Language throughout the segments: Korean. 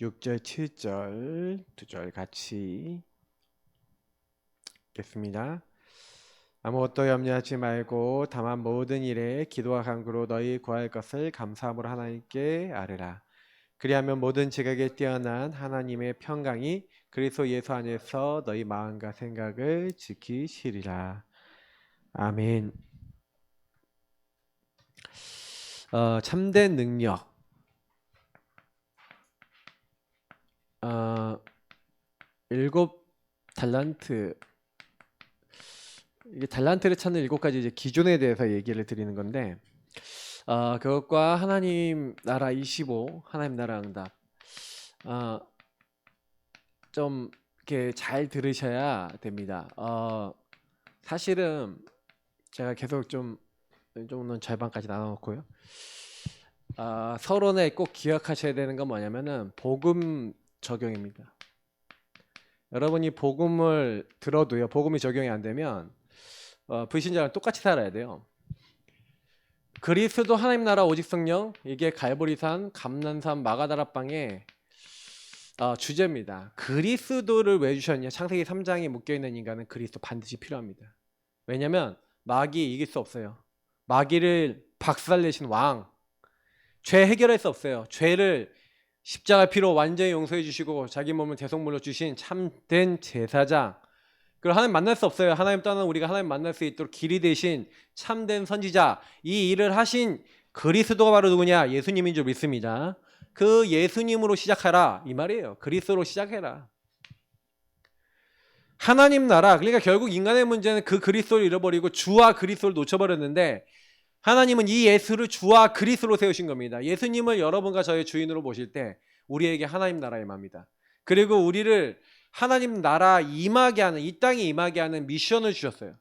6절, 7절 두 절 같이 읽겠습니다. 아무것도 염려하지 말고 다만 모든 일에 기도와 간구로 너희 구할 것을 감사함으로 하나님께 아뢰라. 그리하면 모든 지각에 뛰어난 하나님의 평강이 그리스도 예수 안에서 너희 마음과 생각을 지키시리라. 아멘. 참된 능력. 일곱 달란트. 이게 달란트를 찾는 7가지 이제 기준에 대해서 얘기를 드리는 건데, 그것과 하나님 나라 25, 하나님 나라 응답. 좀 이렇게 잘 들으셔야 됩니다. 사실은 제가 계속 좀는 절반까지 나눠놓고요. 서론에 꼭 기억하셔야 되는 건 뭐냐면은 복음 적용입니다. 여러분이 복음을 들어도요, 복음이 적용이 안 되면 불신자랑 똑같이 살아야 돼요. 그리스도 하나님 나라 오직 성령, 이게 갈보리산 감난산 마가다라방의 주제입니다. 그리스도를 왜 주셨냐? 창세기 3장에 묶여있는 인간은 그리스도 반드시 필요합니다. 왜냐하면 마귀 이길 수 없어요. 마귀를 박살내신 왕, 죄 해결할 수 없어요. 죄를 십자가 피로 완전히 용서해 주시고 자기 몸을 대속물로 주신 참된 제사장, 그리고 하나님 만날 수 없어요. 하나님 떠나는 우리가 하나님 만날 수 있도록 길이 되신 참된 선지자, 이 일을 하신 그리스도가 바로 누구냐? 예수님인 줄 믿습니다. 그 예수님으로 시작하라 이 말이에요. 그리스도로 시작해라. 하나님 나라, 그러니까 결국 인간의 문제는 그 그리스도를 잃어버리고 주와 그리스도를 놓쳐버렸는데, 하나님은 이 예수를 주와 그리스도로 세우신 겁니다. 예수님을 여러분과 저의 주인으로 모실 때 우리에게 하나님 나라에 임합니다. 그리고 우리를 하나님 나라 임하게 하는, 이 땅에 임하게 하는 미션을 주셨어요.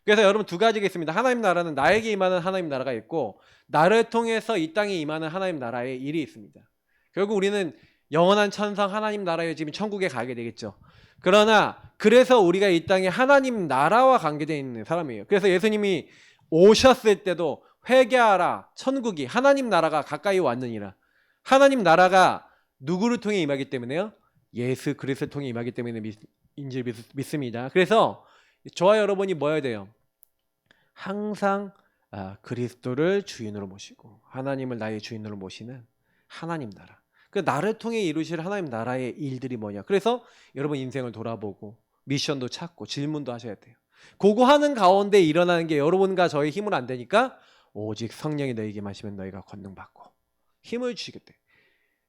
그래서 여러분 두 가지가 있습니다. 하나님 나라는 나에게 임하는 하나님 나라가 있고, 나를 통해서 이 땅에 임하는 하나님 나라의 일이 있습니다. 결국 우리는 영원한 천상 하나님 나라의 집 천국에 가게 되겠죠. 그러나 그래서 우리가 이 땅에 하나님 나라와 관계되어 있는 사람이에요. 그래서 예수님이 오셨을 때도 회개하라, 천국이 하나님 나라가 가까이 왔느니라. 하나님 나라가 누구를 통해 임하기 때문에요? 예수 그리스도를 통해 임하기 때문에 인지 믿습니다. 그래서 저와 여러분이 뭐 해야 돼요? 항상 그리스도를 주인으로 모시고 하나님을 나의 주인으로 모시는 하나님 나라, 그 나를 통해 이루실 하나님 나라의 일들이 뭐냐. 그래서 여러분 인생을 돌아보고 미션도 찾고 질문도 하셔야 돼요. 그거 하는 가운데 일어나는 게 여러분과 저의 힘으로 안 되니까 오직 성령이 너에게 마시면 너희가 권능받고 힘을 주시겠대.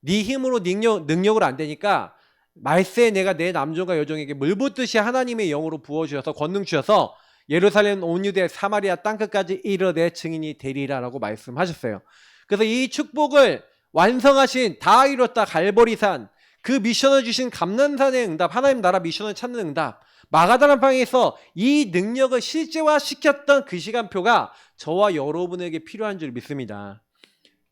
네 힘으로 능력으로 안 되니까 말세에 내가 내 남종과 여종에게 물붓듯이 하나님의 영으로 부어주셔서 권능 주셔서 예루살렘 온 유대 사마리아 땅끝까지 이르되 증인이 되리라라고 말씀하셨어요. 그래서 이 축복을 완성하신 다 이뤘다 갈보리산, 그 미션을 주신 감난산의 응답, 하나님 나라 미션을 찾는 응답, 마가다락방에서 이 능력을 실제화시켰던 그 시간표가 저와 여러분에게 필요한 줄 믿습니다.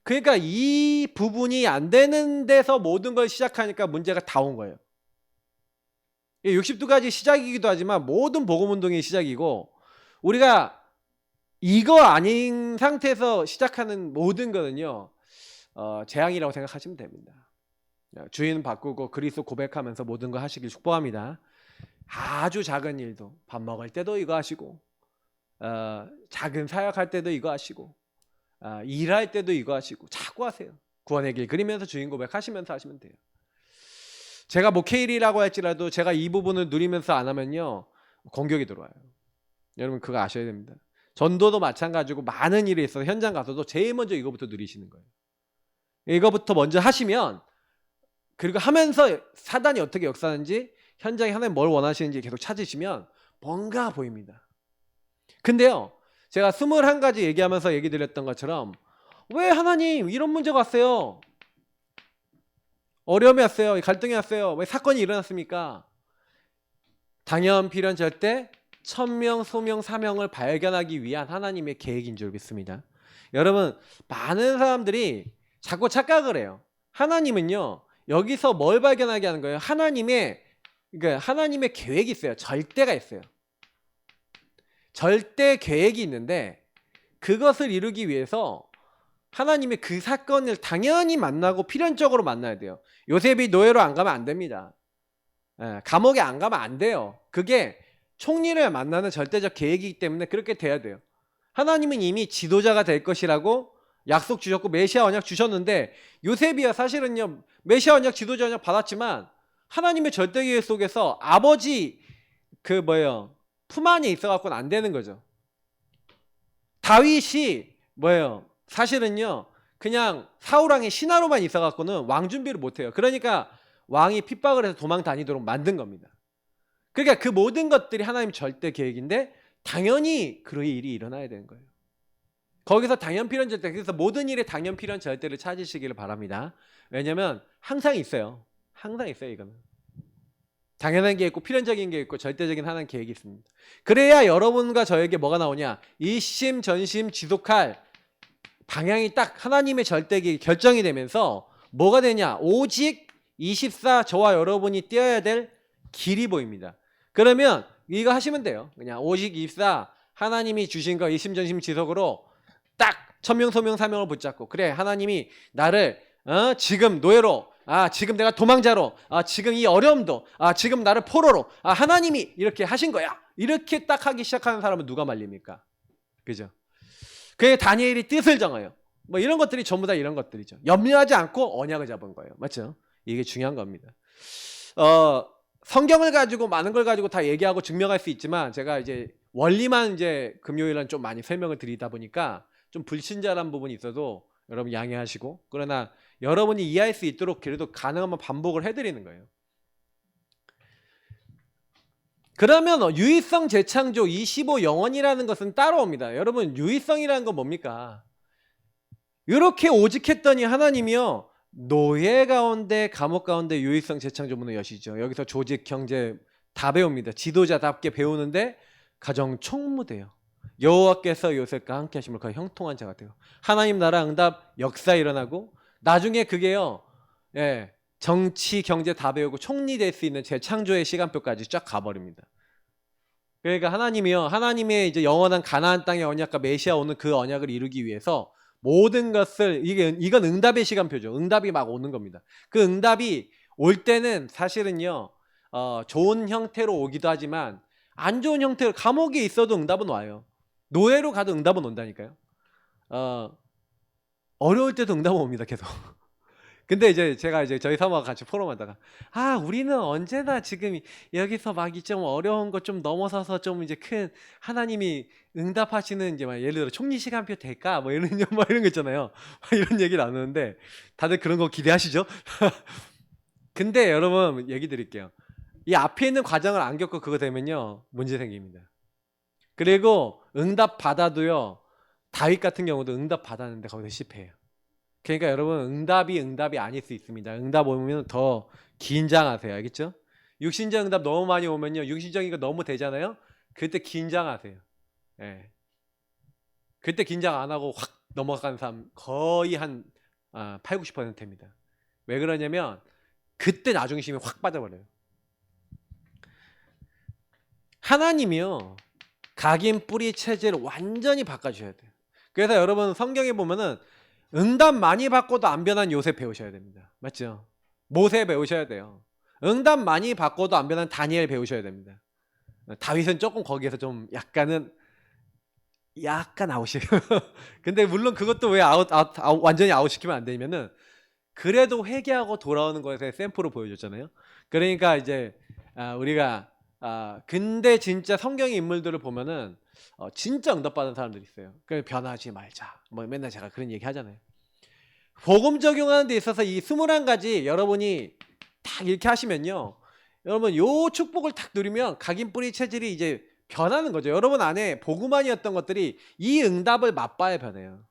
그러니까 이 부분이 안 되는 데서 모든 걸 시작하니까 문제가 다 온 거예요. 60도까지 시작이기도 하지만 모든 복음운동의 시작이고, 우리가 이거 아닌 상태에서 시작하는 모든 거는요, 재앙이라고 생각하시면 됩니다. 주인 바꾸고 그리스도 고백하면서 모든 거 하시길 축복합니다. 아주 작은 일도, 밥 먹을 때도 이거 하시고, 작은 사역할 때도 이거 하시고, 일할 때도 이거 하시고, 자꾸 하세요. 구원의 길 그리면서 주인 고백하시면서 하시면 돼요. 제가 목회일이라고 할지라도 제가 이 부분을 누리면서 안 하면요, 공격이 들어와요. 여러분 그거 아셔야 됩니다. 전도도 마찬가지고 많은 일이 있어서 현장 가서도 제일 먼저 이거부터 누리시는 거예요. 이거부터 먼저 하시면, 그리고 하면서 사단이 어떻게 역사하는지, 현장에 하나님 뭘 원하시는지 계속 찾으시면 뭔가 보입니다. 근데요, 제가 21가지 얘기하면서 얘기 드렸던 것처럼, 왜 하나님 이런 문제가 왔어요? 어려움이 왔어요? 갈등이 왔어요? 왜 사건이 일어났습니까? 당연, 필연, 절대, 천명, 소명, 사명을 발견하기 위한 하나님의 계획인 줄 믿습니다. 여러분, 많은 사람들이 자꾸 착각을 해요. 하나님은요, 여기서 뭘 발견하게 하는 거예요? 하나님의 계획이 있어요. 절대가 있어요. 절대 계획이 있는데, 그것을 이루기 위해서 하나님이 그 사건을 당연히 만나고 필연적으로 만나야 돼요. 요셉이 노예로 안 가면 안 됩니다. 감옥에 안 가면 안 돼요. 그게 총리를 만나는 절대적 계획이기 때문에 그렇게 돼야 돼요. 하나님은 이미 지도자가 될 것이라고 약속 주셨고 메시아 언약 주셨는데, 요셉이야 사실은요 메시아 언약 지도자 언약 받았지만 하나님의 절대 계획 속에서 아버지 품 안에 있어 갖고는 안 되는 거죠. 다윗이 사실은요 그냥 사울왕의 신하로만 있어 갖고는 왕 준비를 못 해요. 그러니까 왕이 핍박을 해서 도망 다니도록 만든 겁니다. 그러니까 그 모든 것들이 하나님 절대 계획인데 당연히 그런 일이 일어나야 되는 거예요. 거기서 당연 필연 절대, 그래서 모든 일에 당연 필연 절대를 찾으시기를 바랍니다. 왜냐면 항상 있어요. 항상 있어요. 이거는 당연한 게 있고 필연적인 게 있고 절대적인 하나님 계획이 있습니다. 그래야 여러분과 저에게 뭐가 나오냐, 일심 전심 지속할 방향이 딱 하나님의 절대 계획이 결정이 되면서 뭐가 되냐, 오직 24 저와 여러분이 뛰어야 될 길이 보입니다. 그러면 이거 하시면 돼요. 그냥 오직 24 하나님이 주신 거 일심전심 지속으로 딱 천명소명 사명을 붙잡고, 그래 하나님이 나를 지금 노예로, 지금 내가 도망자로, 지금 이 어려움도, 지금 나를 포로로, 하나님이 이렇게 하신 거야, 이렇게 딱 하기 시작하는 사람은 누가 말립니까? 그죠? 그게 다니엘이 뜻을 정해요. 뭐 이런 것들이 전부 다 이런 것들이죠. 염려하지 않고 언약을 잡은 거예요. 맞죠? 이게 중요한 겁니다. 성경을 가지고 많은 걸 가지고 다 얘기하고 증명할 수 있지만 제가 이제 원리만 이제 금요일은 좀 많이 설명을 드리다 보니까 좀 불친절한 부분이 있어도 여러분 양해하시고, 그러나 여러분이 이해할 수 있도록 그래도 가능하면 반복을 해드리는 거예요. 그러면 유의성 재창조 25 영원이라는 것은 따라옵니다. 여러분 유의성이라는 건 뭡니까? 이렇게 오직했더니 하나님이요 노예 가운데 감옥 가운데 유의성 재창조 문을 여시죠. 여기서 조직 경제 다 배웁니다. 지도자답게 배우는데 가정 총무돼요. 여호와께서 요셉과 함께 하심을 그 형통한 자가 돼요. 하나님 나라 응답 역사 일어나고 나중에 그게요 정치 경제 다 배우고 총리 될 수 있는 재창조의 시간표까지 쫙 가버립니다. 그러니까 하나님이요 하나님의 이제 영원한 가나안 땅의 언약과 메시아 오는 그 언약을 이루기 위해서 모든 것을, 이건 응답의 시간표죠. 응답이 막 오는 겁니다. 그 응답이 올 때는 사실은요 좋은 형태로 오기도 하지만 안 좋은 형태로, 감옥에 있어도 응답은 와요. 노예로 가도 응답은 온다니까요. 어려울 때도 응답은 옵니다. 계속. 근데 이제 제가 이제 저희 사모와 같이 포럼하다가 우리는 언제나 지금 여기서 막 좀 어려운 거 좀 넘어서서 좀 이제 큰 하나님이 응답하시는 이제 막 예를 들어 총리 시간표 될까 뭐 이런 거 있잖아요. 이런 얘기를 나누는데 다들 그런 거 기대하시죠? 근데 여러분 얘기 드릴게요. 이 앞에 있는 과정을 안 겪고 그거 되면요 문제 생깁니다. 그리고 응답 받아도요 다윗 같은 경우도 응답 받았는데 거기서 실패해요. 그러니까 여러분 응답이 아닐 수 있습니다. 응답 오면 더 긴장하세요. 알겠죠? 육신적 응답 너무 많이 오면요 육신적인 거 너무 되잖아요. 그때 긴장하세요. 그때 긴장 안 하고 확 넘어가는 사람 거의 한 8, 90%입니다. 왜 그러냐면 그때 나중에 힘이 확 빠져버려요. 하나님이요 각인 뿌리 체제를 완전히 바꿔주셔야 돼요. 그래서 여러분 성경에 보면은 응답 많이 받고도 안 변한 요셉 배우셔야 됩니다. 맞죠? 모세 배우셔야 돼요. 응답 많이 받고도 안 변한 다니엘 배우셔야 됩니다. 다윗은 조금 거기에서 좀 약간 아웃이에요. 근데 물론 그것도 왜 완전히 아웃시키면 안 되냐면은 그래도 회개하고 돌아오는 것에 샘플을 보여줬잖아요. 그러니까 이제 우리가 근데 진짜 성경의 인물들을 보면은 진짜 응답받은 사람들이 있어요. 그래서 변하지 말자. 뭐 맨날 제가 그런 얘기 하잖아요. 복음 적용하는 데 있어서 이 21가지 여러분이 딱 이렇게 하시면요. 여러분 요 축복을 딱 누리면 각인 뿌리 체질이 이제 변하는 거죠. 여러분 안에 복음만이었던 것들이 이 응답을 맛봐야 변해요.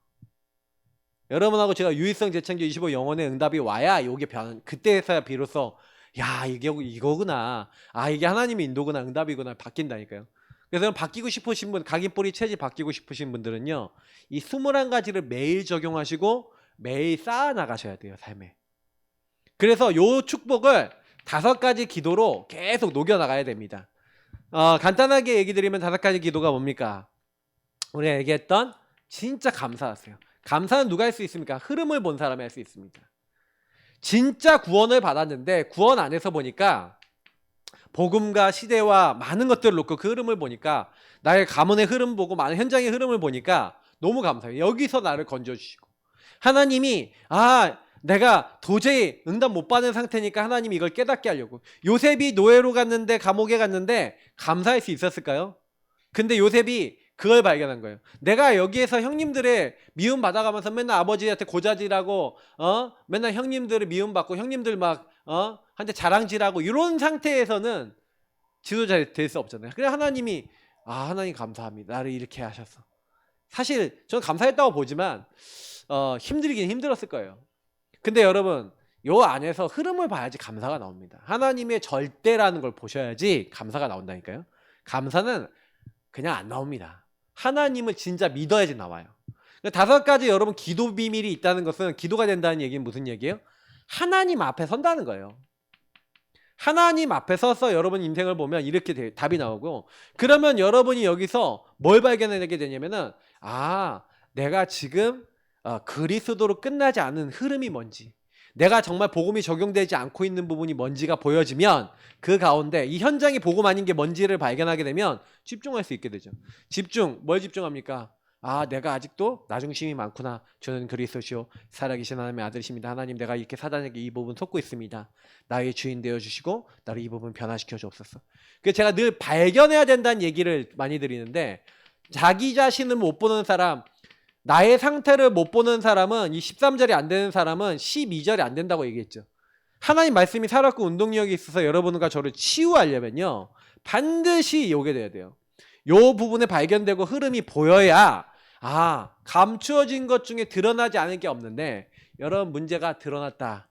여러분하고 제가 유의성 재창조 25 영혼의 응답이 와야 요게 그때서야 비로소 야 이게 이거구나, 이게 하나님의 인도구나, 응답이구나 바뀐다니까요. 그래서 바뀌고 싶으신 분, 각인 뿌리 체질 바뀌고 싶으신 분들은요 이 21가지를 매일 적용하시고 매일 쌓아 나가셔야 돼요 삶에. 그래서 요 축복을 5가지 기도로 계속 녹여 나가야 됩니다. 간단하게 얘기 드리면 5가지 기도가 뭡니까? 우리가 얘기했던 진짜 감사하세요. 감사는 누가 할 수 있습니까? 흐름을 본 사람이 할 수 있습니다. 진짜 구원을 받았는데 구원 안에서 보니까 복음과 시대와 많은 것들을 놓고 그 흐름을 보니까 나의 가문의 흐름 보고 많은 현장의 흐름을 보니까 너무 감사해요. 여기서 나를 건져주시고 하나님이 내가 도저히 응답 못 받는 상태니까 하나님이 이걸 깨닫게 하려고. 요셉이 노예로 갔는데 감옥에 갔는데 감사할 수 있었을까요? 근데 요셉이 그걸 발견한 거예요. 내가 여기에서 형님들의 미움 받아가면서 맨날 아버지한테 고자질하고 맨날 형님들을 미움받고 형님들 막 한테 자랑질하고 이런 상태에서는 지도자 될 수 없잖아요. 그래 하나님이 하나님 감사합니다. 나를 이렇게 하셔서. 사실 저는 감사했다고 보지만 힘들긴 힘들었을 거예요. 근데 여러분 요 안에서 흐름을 봐야지 감사가 나옵니다. 하나님의 절대라는 걸 보셔야지 감사가 나온다니까요. 감사는 그냥 안 나옵니다. 하나님을 진짜 믿어야지 나와요. 5가지 여러분 기도 비밀이 있다는 것은, 기도가 된다는 얘기는 무슨 얘기예요? 하나님 앞에 선다는 거예요. 하나님 앞에 서서 여러분 인생을 보면 이렇게 답이 나오고, 그러면 여러분이 여기서 뭘 발견하게 되냐면은 내가 지금 그리스도로 끝나지 않은 흐름이 뭔지, 내가 정말 복음이 적용되지 않고 있는 부분이 뭔지가 보여지면 그 가운데 이 현장이 복음 아닌 게 뭔지를 발견하게 되면 집중할 수 있게 되죠. 뭘 집중합니까? 내가 아직도 나중심이 많구나. 저는 그리스도시요 살아계신 하나님의 아들이십니다. 하나님, 내가 이렇게 사단에게 이 부분 속고 있습니다. 나의 주인 되어주시고 나를 이 부분 변화시켜 주옵소서. 그래서 제가 늘 발견해야 된다는 얘기를 많이 드리는데, 자기 자신을 못 보는 사람, 나의 상태를 못 보는 사람은, 이 13절이 안 되는 사람은 12절이 안 된다고 얘기했죠. 하나님 말씀이 살았고 운동력이 있어서 여러분과 저를 치유하려면요 반드시 요게 돼야 돼요. 요 부분에 발견되고 흐름이 보여야 감추어진 것 중에 드러나지 않을 게 없는데, 여러분 문제가 드러났다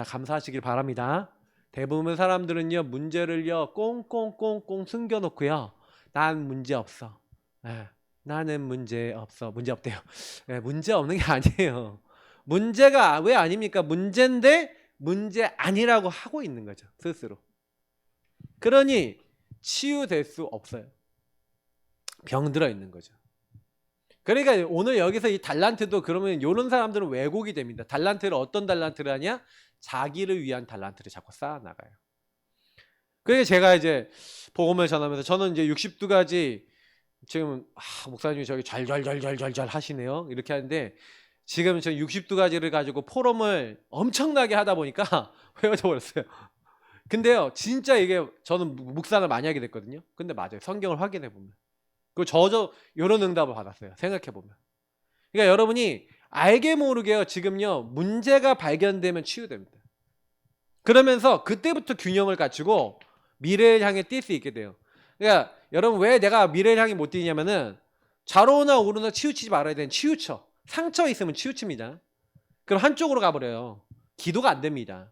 감사하시길 바랍니다. 대부분 사람들은요 문제를요 꽁꽁꽁꽁 숨겨놓고요 난 문제 없어, 나는 문제 없어, 문제 없대요. 문제 없는 게 아니에요. 문제가 왜 아닙니까? 문제인데 문제 아니라고 하고 있는 거죠, 스스로. 그러니 치유될 수 없어요. 병들어 있는 거죠. 그러니까 오늘 여기서 이 달란트도, 그러면 이런 사람들은 왜곡이 됩니다. 달란트를 어떤 달란트를 하냐? 자기를 위한 달란트를 자꾸 쌓아나가요. 그러니까 제가 이제 복음을 전하면서, 저는 이제 62가지, 지금 목사님이 저기 잘 하시네요. 이렇게 하는데, 지금 저 62가지를 가지고 포럼을 엄청나게 하다 보니까 외워져 버렸어요. 근데요 진짜 이게, 저는 묵상을 많이 하게 됐거든요. 근데 맞아요. 성경을 확인해 보면. 그 이런 응답을 받았어요. 생각해 보면. 그러니까 여러분이 알게 모르게요 지금요 문제가 발견되면 치유됩니다. 그러면서 그때부터 균형을 갖추고 미래를 향해 뛸 수 있게 돼요. 그러니까 여러분 왜 내가 미래를 향해 못 뛰냐면은, 좌로나 우로나 치우치지 말아야 되는 치우쳐. 상처 있으면 치우칩니다. 그럼 한쪽으로 가버려요. 기도가 안 됩니다.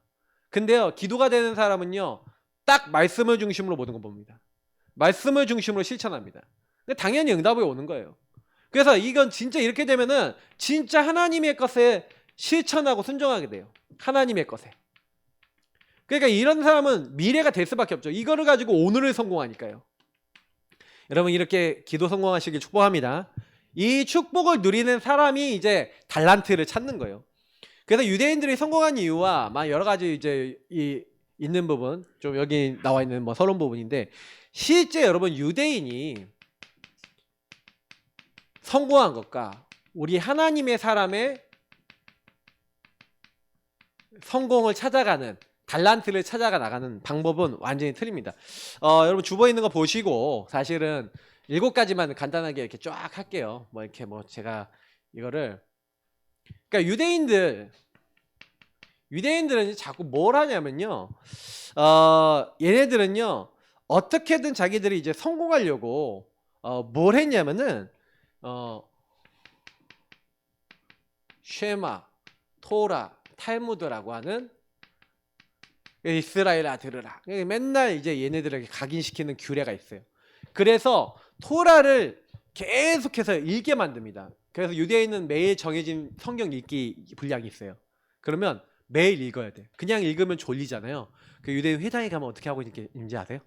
근데요 기도가 되는 사람은요 딱 말씀을 중심으로 모든 걸 봅니다. 말씀을 중심으로 실천합니다. 근데 당연히 응답이 오는 거예요. 그래서 이건 진짜 이렇게 되면은 진짜 하나님의 것에 실천하고 순종하게 돼요. 하나님의 것에. 그러니까 이런 사람은 미래가 될 수밖에 없죠. 이거를 가지고 오늘을 성공하니까요. 여러분 이렇게 기도 성공하시길 축복합니다. 이 축복을 누리는 사람이 이제 달란트를 찾는 거예요. 그래서 유대인들이 성공한 이유와 여러 가지 이제 있는 부분, 좀 여기 나와 있는 서론 부분인데, 실제 여러분 유대인이 성공한 것과 우리 하나님의 사람의 성공을 찾아가는, 달란트를 찾아가 나가는 방법은 완전히 틀립니다. 여러분 주보에 있는 거 보시고, 사실은 7가지만 간단하게 이렇게 쫙 할게요. 제가 이거를, 그러니까 유대인들은 자꾸 뭘 하냐면요, 얘네들은요 어떻게든 자기들이 이제 성공하려고 뭘 했냐면은 쉐마, 토라, 탈무드라고 하는, 이스라엘아 들으라, 맨날 이제 얘네들에게 각인시키는 규례가 있어요. 그래서 토라를 계속해서 읽게 만듭니다. 그래서 유대인은 매일 정해진 성경 읽기 분량이 있어요. 그러면 매일 읽어야 돼. 그냥 읽으면 졸리잖아요. 그 유대인 회당에 가면 어떻게 하고 있는지 아세요?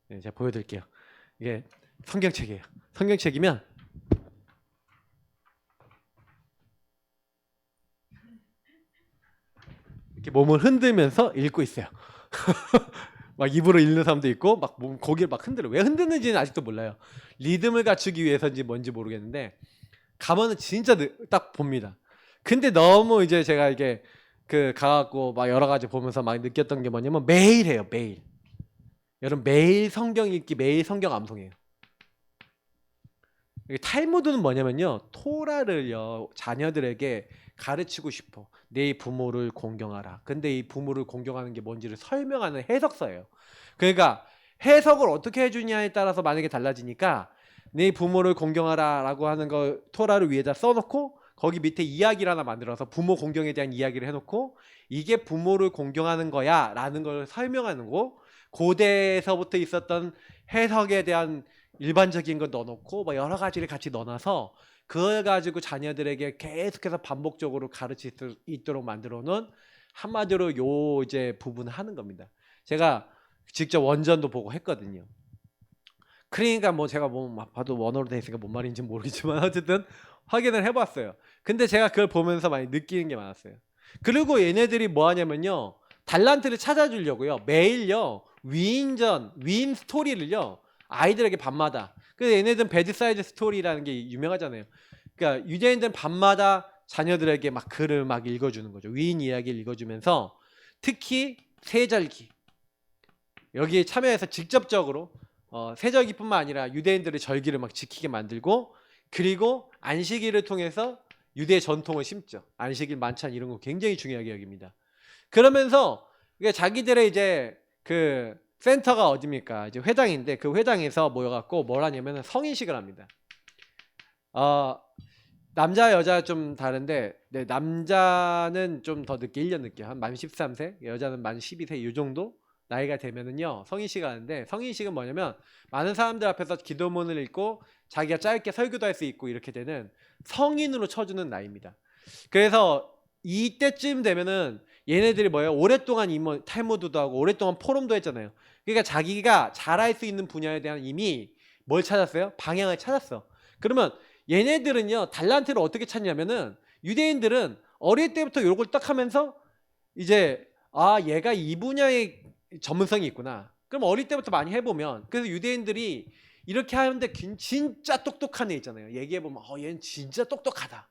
제가 보여드릴게요. 이게 성경책이에요. 성경책이면 이렇게 몸을 흔들면서 읽고 있어요. 막 입으로 읽는 사람도 있고 막 몸 고개를 막 흔들어. 왜 흔드는지는 아직도 몰라요. 리듬을 갖추기 위해서인지 뭔지 모르겠는데 가면은 진짜 딱 봅니다. 근데 너무 이제 제가 이게 그 가갖고 막 여러 가지 보면서 막 느꼈던 게 뭐냐면 매일 해요. 매일. 여러분 매일 성경 읽기, 매일 성경 암송해요. 탈무드는 뭐냐면요, 토라를요 자녀들에게 가르치고 싶어. 내 부모를 공경하라. 근데 이 부모를 공경하는 게 뭔지를 설명하는 해석서예요. 그러니까 해석을 어떻게 해주냐에 따라서 만약에 달라지니까 내 부모를 공경하라 라고 하는 거 토라를 위에다 써놓고 거기 밑에 이야기를 하나 만들어서 부모 공경에 대한 이야기를 해놓고 이게 부모를 공경하는 거야 라는 걸 설명하는 거, 고대에서부터 있었던 해석에 대한 일반적인 거 넣어놓고 뭐 여러 가지를 같이 넣어놔서 그걸 가지고 자녀들에게 계속해서 반복적으로 가르칠 수 있도록 만들어 놓은, 한마디로 요 이제 부분을 하는 겁니다. 제가 직접 원전도 보고 했거든요. 그러니까 뭐 제가 뭐 봐도 원어로 돼 있으니까 뭔 말인지 모르겠지만 어쨌든 확인을 해봤어요. 근데 제가 그걸 보면서 많이 느끼는 게 많았어요. 그리고 얘네들이 뭐 하냐면요, 달란트를 찾아주려고요 매일요 위인 스토리를요 아이들에게 밤마다. 그래서 얘네들은 배드사이드 스토리라는 게 유명하잖아요. 그러니까 유대인들은 밤마다 자녀들에게 막 글을 막 읽어주는 거죠. 위인 이야기를 읽어주면서 특히 세절기 여기에 참여해서 직접적으로 세절기뿐만 아니라 유대인들의 절기를 막 지키게 만들고, 그리고 안식일을 통해서 유대 전통을 심죠. 안식일 만찬 이런 거 굉장히 중요하게 여깁니다. 그러면서 자기들의 이제 그 센터가 어디입니까? 이제 회당인데 그 회당에서 모여갖고 뭘 하냐면 성인식을 합니다. 남자 여자 좀 다른데, 네, 남자는 좀 더 늦게 1년 늦게 한 만 13세, 여자는 만 12세 이 정도 나이가 되면은요 성인식을 하는데, 성인식은 뭐냐면 많은 사람들 앞에서 기도문을 읽고 자기가 짧게 설교도 할 수 있고 이렇게 되는 성인으로 쳐주는 나이입니다. 그래서 이때쯤 되면은 얘네들이 뭐예요? 오랫동안 이모 탈무드도 하고 오랫동안 포럼도 했잖아요. 그러니까 자기가 잘할 수 있는 분야에 대한 이미 뭘 찾았어요? 방향을 찾았어. 그러면 얘네들은요 달란트를 어떻게 찾냐면은, 유대인들은 어릴 때부터 요걸 딱 하면서 이제 얘가 이 분야에 전문성이 있구나. 그럼 어릴 때부터 많이 해보면, 그래서 유대인들이 이렇게 하는데 진짜 똑똑한 애 있잖아요. 얘기해보면 얘는 진짜 똑똑하다,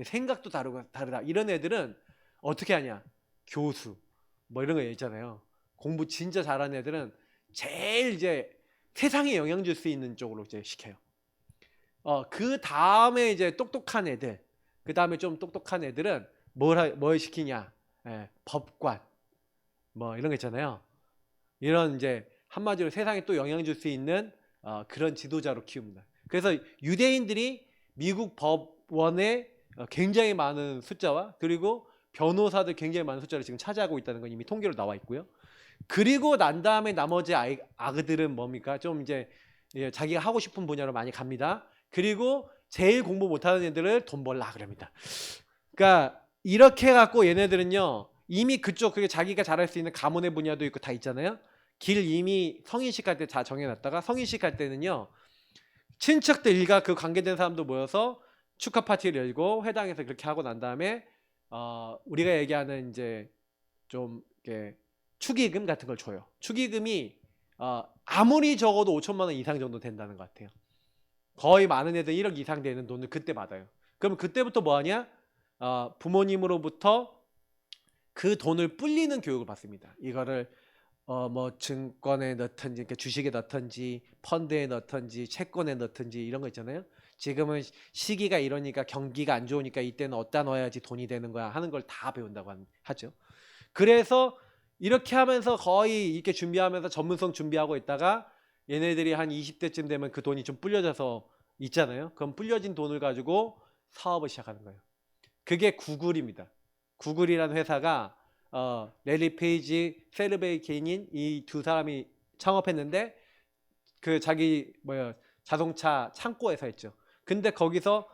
생각도 다르다 이런 애들은 어떻게 하냐, 교수 뭐 이런 거 있잖아요. 공부 진짜 잘하는 애들은 제일 이제 세상에 영향 줄 수 있는 쪽으로 이제 시켜요. 그 다음에 이제 똑똑한 애들, 그 다음에 좀 똑똑한 애들은 뭘 시키냐, 법관 뭐 이런 거 있잖아요. 이런 이제 한마디로 세상에 또 영향 줄 수 있는 그런 지도자로 키웁니다. 그래서 유대인들이 미국 법원에 굉장히 많은 숫자와, 그리고 변호사들 굉장히 많은 숫자를 지금 차지하고 있다는 건 이미 통계로 나와 있고요. 그리고 난 다음에 나머지 아그들은 뭡니까? 좀 이제 자기가 하고 싶은 분야로 많이 갑니다. 그리고 제일 공부 못하는 애들을 돈 벌라 그럽니다. 그러니까 이렇게 해갖고 얘네들은요 이미 그쪽 그게 자기가 잘할 수 있는 가문의 분야도 있고 다 있잖아요. 길 이미 성인식 할 때 다 정해놨다가 성인식 할 때는요 친척들 일가 그 관계된 사람도 모여서 축하 파티를 열고 회당에서 그렇게 하고 난 다음에 우리가 얘기하는 이제 좀 이렇게 축의금 같은 걸 줘요. 축의금이 아무리 적어도 5천만 원 이상 정도 된다는 것 같아요. 거의 많은 애들 1억 이상 되는 돈을 그때 받아요. 그럼 그때부터 뭐 하냐? 부모님으로부터 그 돈을 불리는 교육을 받습니다. 이거를 뭐 증권에 넣든지, 그러니까 주식에 넣든지, 펀드에 넣든지, 채권에 넣든지 이런 거 있잖아요. 지금은 시기가 이러니까 경기가 안 좋으니까 이때는 어디다 넣어야지 돈이 되는 거야 하는 걸 다 배운다고 하죠. 그래서 이렇게 하면서 거의 이렇게 준비하면서 전문성 준비하고 있다가 얘네들이 한 20대쯤 되면 그 돈이 좀 불려져서 있잖아요. 그럼 불려진 돈을 가지고 사업을 시작하는 거예요. 그게 구글입니다. 구글이라는 회사가 래리 페이지, 세르게이 브린 이 두 사람이 창업했는데 그 자기 자동차 창고에서 했죠. 근데 거기서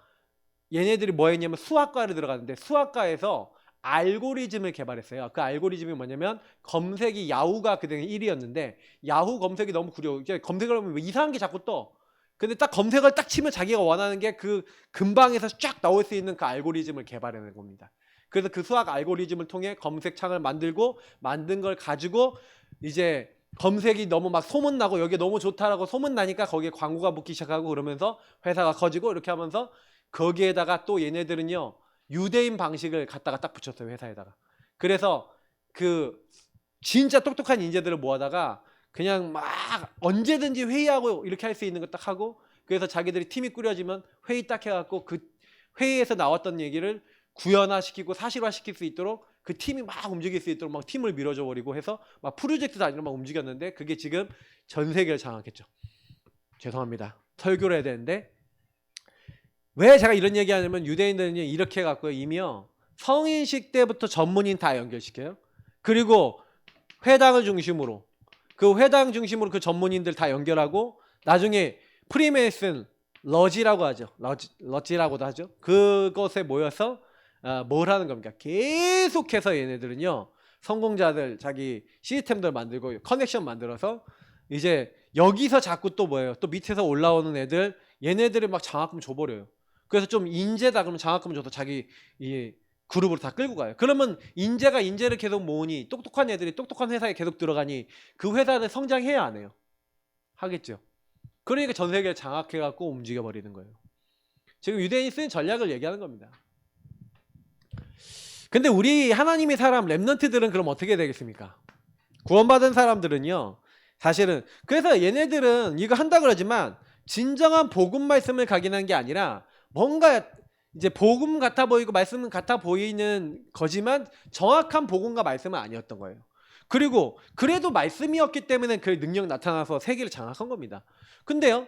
얘네들이 뭐 했냐면 수학과를 들어갔는데 수학과에서 알고리즘을 개발했어요. 그 알고리즘이 뭐냐면 검색이 야후가 그때 1위였는데 야후 검색이 너무 구려. 이제 검색을 하면 이상한 게 자꾸 떠. 근데 딱 검색을 딱 치면 자기가 원하는 게 그 근방에서 쫙 나올 수 있는 그 알고리즘을 개발해낸 겁니다. 그래서 그 수학 알고리즘을 통해 검색창을 만들고 만든 걸 가지고 이제 검색이 너무 막 소문나고 여기 너무 좋다라고 소문나니까 거기에 광고가 붙기 시작하고 그러면서 회사가 커지고 이렇게 하면서 거기에다가 또 얘네들은요 유대인 방식을 갖다가 딱 붙였어요 회사에다가. 그래서 그 진짜 똑똑한 인재들을 모아다가 그냥 막 언제든지 회의하고 이렇게 할 수 있는 거 딱 하고 그래서 자기들이 팀이 꾸려지면 회의 딱 해갖고 그 회의에서 나왔던 얘기를 구현화시키고 사실화시킬 수 있도록 그 팀이 막 움직일 수 있도록 막 팀을 밀어줘 버리고 해서 막 프로젝트 단위로 막 움직였는데 그게 지금 전 세계를 장악했죠. 죄송합니다. 설교를 해야 되는데 왜 제가 이런 얘기 하냐면 유대인들은 이렇게 해갖고 이미요 성인식 때부터 전문인 다 연결시켜요. 그리고 회당을 중심으로 그 회당 중심으로 그 전문인들 다 연결하고 나중에 프리메이슨 러지라고 하죠. 러지라고도 하죠. 그것에 모여서 뭘 하는 겁니까? 계속해서 얘네들은요 성공자들 자기 시스템들 만들고 커넥션 만들어서 이제 여기서 자꾸 또 뭐예요? 또 밑에서 올라오는 애들 얘네들이 막 장학금 줘버려요. 그래서 좀 인재다 그러면 장학금 줘서 자기 이 그룹으로 다 끌고 가요. 그러면 인재가 인재를 계속 모으니 똑똑한 애들이 똑똑한 회사에 계속 들어가니 그 회사는 성장해야 안 해요? 하겠죠. 그러니까 전 세계를 장악해갖고 움직여버리는 거예요. 지금 유대인이 쓰는 전략을 얘기하는 겁니다. 근데 우리 하나님의 사람 렘넌트들은 그럼 어떻게 되겠습니까? 구원받은 사람들은요 사실은 그래서 얘네들은 이거 한다 그러지만 진정한 복음 말씀을 각인한 게 아니라 뭔가 이제 복음 같아 보이고 말씀은 같아 보이는 거지만 정확한 복음과 말씀은 아니었던 거예요. 그리고 그래도 말씀이었기 때문에 그 능력 나타나서 세계를 장악한 겁니다. 근데요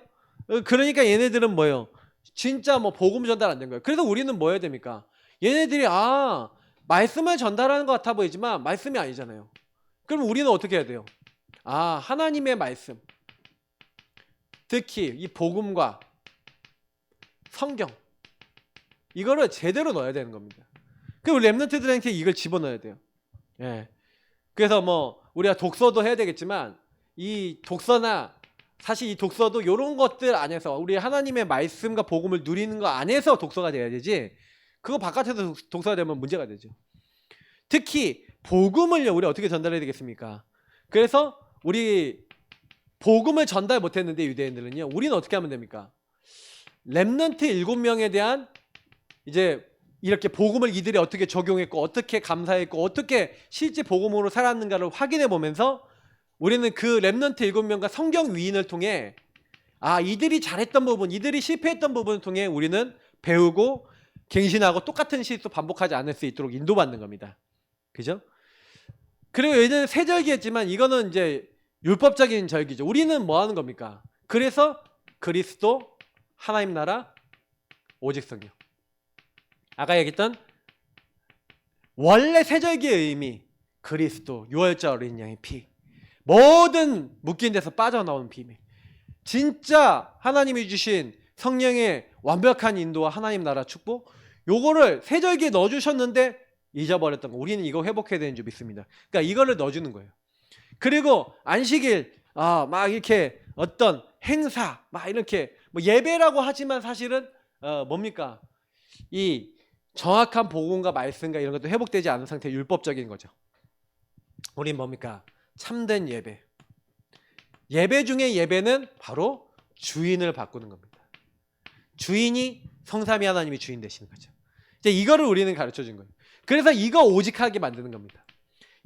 그러니까 얘네들은 뭐예요? 진짜 뭐 복음 전달 안 된 거예요. 그래서 우리는 뭐 해야 됩니까? 얘네들이 말씀을 전달하는 것 같아 보이지만 말씀이 아니잖아요. 그럼 우리는 어떻게 해야 돼요? 하나님의 말씀 특히 이 복음과 성경 이거를 제대로 넣어야 되는 겁니다. 그리고 렘넌트들한테 이걸 집어넣어야 돼요. 예. 그래서 뭐 우리가 독서도 해야 되겠지만 이 독서나 사실 이 독서도 이런 것들 안에서 우리 하나님의 말씀과 복음을 누리는 거 안에서 독서가 돼야 되지 그거 바깥에서 독서가 되면 문제가 되죠. 특히 복음을요 우리 어떻게 전달해야 되겠습니까? 그래서 우리 복음을 전달 못했는데 유대인들은요 우리는 어떻게 하면 됩니까? 렘넌트 7명에 대한 이제 이렇게 복음을 이들이 어떻게 적용했고 어떻게 감사했고 어떻게 실제 복음으로 살았는가를 확인해 보면서 우리는 그 렘넌트 7명과 성경 위인을 통해 이들이 잘했던 부분 이들이 실패했던 부분을 통해 우리는 배우고 갱신하고 똑같은 실수 반복하지 않을 수 있도록 인도받는 겁니다. 그죠? 그리고 얘는 세절기했지만 이거는 이제 율법적인 절기죠. 우리는 뭐 하는 겁니까? 그래서 그리스도 하나님 나라 오직 성령 아까 얘기했던 원래 세절기의 의미 그리스도 유월절 어린 양의 피 모든 묶인 데서 빠져나오는 비밀 진짜 하나님이 주신 성령의 완벽한 인도와 하나님 나라 축복 요거를 세절기에 넣어주셨는데 잊어버렸던 거 우리는 이거 회복해야 되는 줄 믿습니다. 그러니까 이거를 넣어주는 거예요. 그리고 안식일 막 이렇게 어떤 행사 막 이렇게 뭐 예배라고 하지만 사실은 뭡니까 이 정확한 복음과 말씀과 이런 것도 회복되지 않은 상태 율법적인 거죠. 우린 뭡니까 참된 예배 예배 중에 예배는 바로 주인을 바꾸는 겁니다. 주인이 성삼위 하나님이 주인 되시는 거죠. 이제 이거를 우리는 가르쳐 준 거예요. 그래서 이거 오직하게 만드는 겁니다.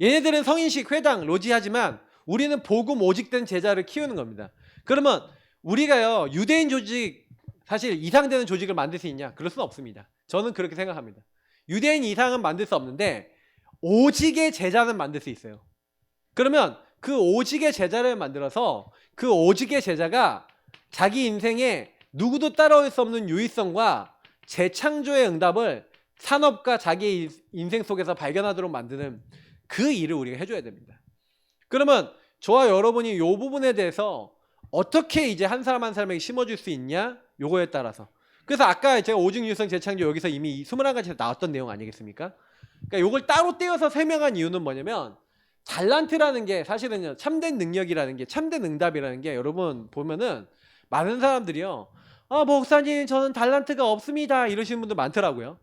얘네들은 성인식, 회당, 로지하지만 우리는 복음 오직된 제자를 키우는 겁니다. 그러면 우리가요 유대인 조직 사실 이상되는 조직을 만들 수 있냐? 그럴 수는 없습니다. 저는 그렇게 생각합니다. 유대인 이상은 만들 수 없는데 오직의 제자는 만들 수 있어요. 그러면 그 오직의 제자를 만들어서 그 오직의 제자가 자기 인생에 누구도 따라올 수 없는 유의성과 재창조의 응답을 산업과 자기 인생 속에서 발견하도록 만드는 그 일을 우리가 해줘야 됩니다. 그러면 저와 여러분이 이 부분에 대해서 어떻게 이제 한 사람 한 사람에게 심어줄 수 있냐? 요거에 따라서. 그래서 아까 제가 오직 유성 재창조 여기서 이미 21가지에서 나왔던 내용 아니겠습니까? 그러니까 요걸 따로 떼어서 설명한 이유는 뭐냐면 달란트라는 게 사실은요 참된 능력이라는 게 참된 응답이라는 게 여러분 보면은 많은 사람들이요 목사님 저는 달란트가 없습니다 이러시는 분들 많더라고요.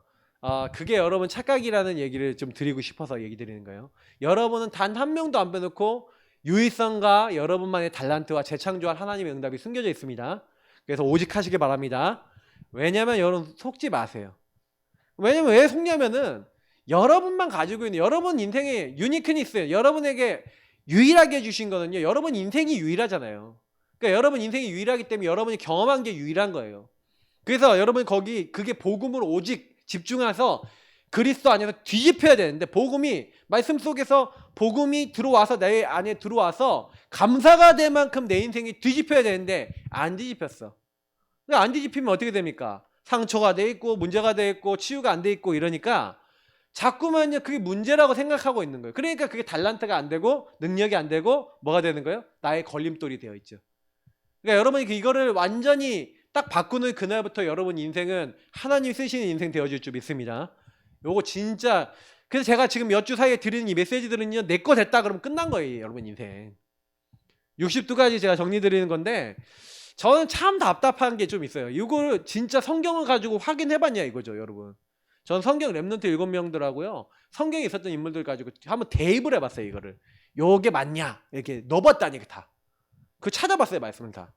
그게 여러분 착각이라는 얘기를 좀 드리고 싶어서 얘기 드리는 거예요. 여러분은 단 한 명도 안 빼놓고 유의성과 여러분만의 달란트와 재창조할 하나님의 응답이 숨겨져 있습니다. 그래서 오직 하시기 바랍니다. 왜냐면 여러분 속지 마세요. 왜냐면 왜 속냐면은 여러분만 가지고 있는 여러분 인생의 유니크니스, 여러분에게 유일하게 주신 거는요. 여러분 인생이 유일하잖아요. 그러니까 여러분 인생이 유일하기 때문에 여러분이 경험한 게 유일한 거예요. 그래서 여러분 그게 복음으로 오직 집중해서 그리스도 안에서 뒤집혀야 되는데 복음이 말씀 속에서 복음이 들어와서 내 안에 들어와서 감사가 될 만큼 내 인생이 뒤집혀야 되는데 안 뒤집혔어. 그러니까 안 뒤집히면 어떻게 됩니까? 상처가 돼 있고 문제가 돼 있고 치유가 안 돼 있고 이러니까 자꾸만요 그게 문제라고 생각하고 있는 거예요. 그러니까 그게 달란트가 안 되고 능력이 안 되고 뭐가 되는 거예요? 나의 걸림돌이 되어 있죠. 그러니까 여러분이 이거를 완전히 딱 바꾸는 그날부터 여러분 인생은 하나님 쓰시는 인생 되어질 줄 믿습니다. 요거 진짜 그래서 제가 지금 몇 주 사이에 드리는 이 메시지들은요 내 거 됐다 그러면 끝난 거예요 여러분 인생. 62가지 제가 정리 드리는 건데 저는 참 답답한 게 좀 있어요. 이거를 진짜 성경을 가지고 확인해봤냐 이거죠 여러분. 전 성경 랩런트 7명들하고요 성경에 있었던 인물들 가지고 한번 대입을 해봤어요 이거를. 요게 맞냐 이렇게 넣어봤다니까 다. 그 찾아봤어요 말씀을 다.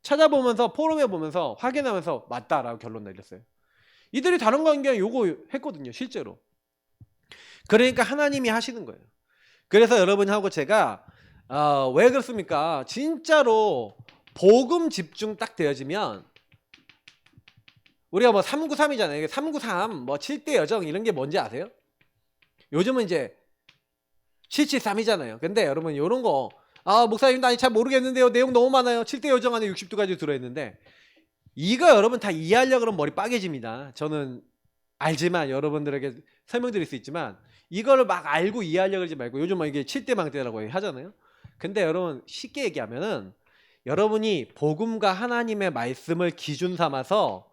찾아보면서 포럼에 보면서 확인하면서 맞다라고 결론 내렸어요. 이들이 다른 관계에 요거 했거든요 실제로. 그러니까 하나님이 하시는 거예요. 그래서 여러분하고 제가 왜 그렇습니까? 진짜로 복음 집중 딱 되어지면 우리가 뭐 393이잖아요. 393, 뭐 7대 여정 이런 게 뭔지 아세요? 요즘은 이제 773이잖아요. 근데 여러분 이런 거 목사님 나 잘 모르겠는데요. 내용 너무 많아요. 7대 여정 안에 60도까지 들어있는데 이거 여러분 다 이해하려고 그러면 머리 빠개집니다. 저는 알지만 여러분들에게 설명드릴 수 있지만 이거를 막 알고 이해하려고 하지 말고 요즘 이게 7대 망대라고 하잖아요. 근데 여러분 쉽게 얘기하면은 여러분이 복음과 하나님의 말씀을 기준 삼아서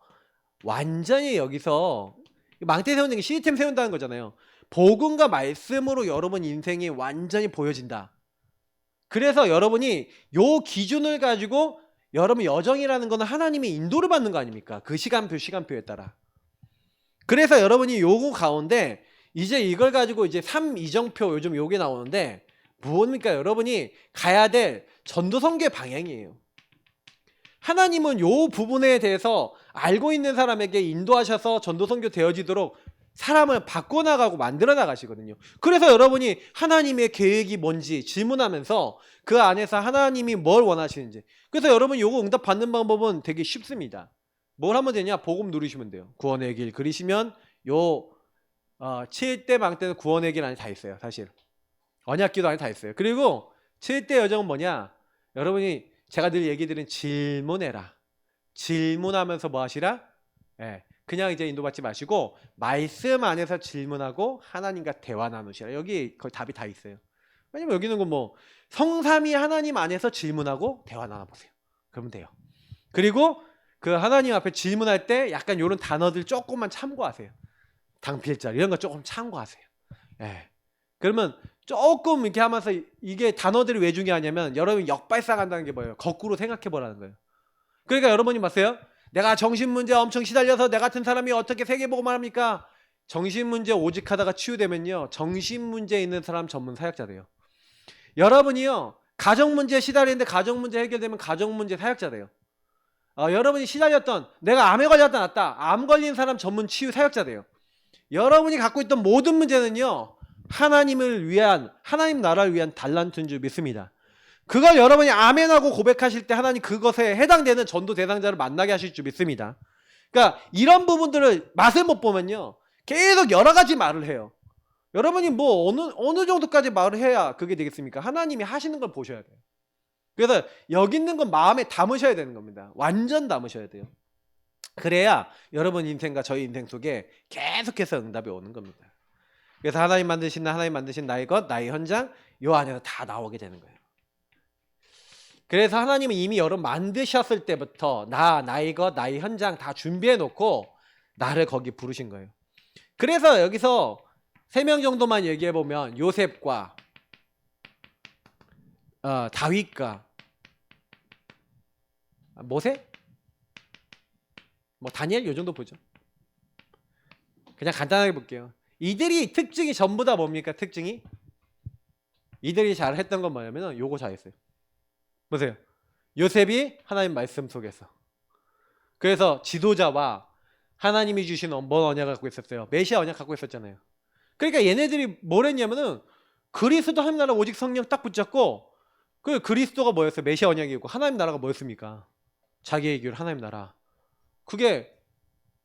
완전히 여기서 망대 세우는 게 시스템 세운다는 거잖아요. 복음과 말씀으로 여러분 인생이 완전히 보여진다. 그래서 여러분이 요 기준을 가지고 여러분 여정이라는 거는 하나님의 인도를 받는 거 아닙니까? 그 시간표에 따라. 그래서 여러분이 요거 가운데 이제 이걸 가지고 이제 3이정표 요즘 요게 나오는데 무엇입니까? 여러분이 가야 될 전도선교의 방향이에요. 하나님은 요 부분에 대해서 알고 있는 사람에게 인도하셔서 전도선교 되어지도록 사람을 바꿔나가고 만들어 나가시거든요. 그래서 여러분이 하나님의 계획이 뭔지 질문하면서 그 안에서 하나님이 뭘 원하시는지. 그래서 여러분 요거 응답 받는 방법은 되게 쉽습니다. 뭘 하면 되냐? 복음 누르시면 돼요. 구원의 길 그리시면 요 7대 망대는 구원의 길 안에 다 있어요. 사실 언약기도 안에 다 있어요. 그리고 7대 여정은 뭐냐? 여러분이 제가 늘 얘기 드린 질문해라. 질문하면서 뭐 하시라? 그냥 이제 인도받지 마시고 말씀 안에서 질문하고 하나님과 대화 나누시라. 여기 거의 답이 다 있어요. 왜냐면 여기는 뭐 성삼위 하나님 안에서 질문하고 대화 나눠보세요. 그러면 돼요. 그리고 그 하나님 앞에 질문할 때 약간 이런 단어들 조금만 참고하세요. 당필절 이런 거 조금 참고하세요. 그러면 조금 이렇게 하면서 이게 단어들이 왜 중요하냐면 여러분이 역발상한다는 게 뭐예요? 거꾸로 생각해 보라는 거예요. 그러니까 여러분이 봤어요? 내가 정신문제 엄청 시달려서 내 같은 사람이 어떻게 세계복음을 합니까? 정신문제 오직 하다가 치유되면요 정신문제 있는 사람 전문 사역자 돼요. 여러분이요 가정문제 시달리는데 가정문제 해결되면 가정문제 사역자 돼요. 여러분이 시달렸던 내가 암에 걸렸다 낫다 암 걸린 사람 전문 치유 사역자 돼요. 여러분이 갖고 있던 모든 문제는요 하나님을 위한 하나님 나라를 위한 달란트인 줄 믿습니다. 그걸 여러분이 아멘하고 고백하실 때 하나님 그것에 해당되는 전도 대상자를 만나게 하실 줄 믿습니다. 그러니까 이런 부분들을 맛을 못 보면요 계속 여러 가지 말을 해요. 여러분이 뭐 어느 정도까지 말을 해야 그게 되겠습니까? 하나님이 하시는 걸 보셔야 돼요. 그래서 여기 있는 건 마음에 담으셔야 되는 겁니다. 완전 담으셔야 돼요. 그래야 여러분 인생과 저희 인생 속에 계속해서 응답이 오는 겁니다. 그래서 하나님 만드신 나의 것, 나의 현장 요 안에서 다 나오게 되는 거예요. 그래서 하나님은 이미 여러분 만드셨을 때부터 나의 것, 나의 현장 다 준비해 놓고 나를 거기 부르신 거예요. 그래서 여기서 3명 정도만 얘기해 보면 요셉과 다윗과 모세? 뭐 다니엘 요 정도 보죠. 그냥 간단하게 볼게요. 이들이 특징이 전부 다 뭡니까? 특징이 이들이 잘했던 건 뭐냐면 요거 잘했어요. 보세요. 요셉이 하나님 말씀 속에서, 그래서 지도자와 하나님이 주신 뭔 언약을 갖고 있었어요? 메시아 언약 갖고 있었잖아요. 그러니까 얘네들이 뭘 했냐면은 그리스도 하나님 나라 오직 성령 딱 붙잡고, 그 그리스도가 뭐였어요? 메시아 언약이고, 하나님 나라가 뭐였습니까? 자기의 길 하나님 나라. 그게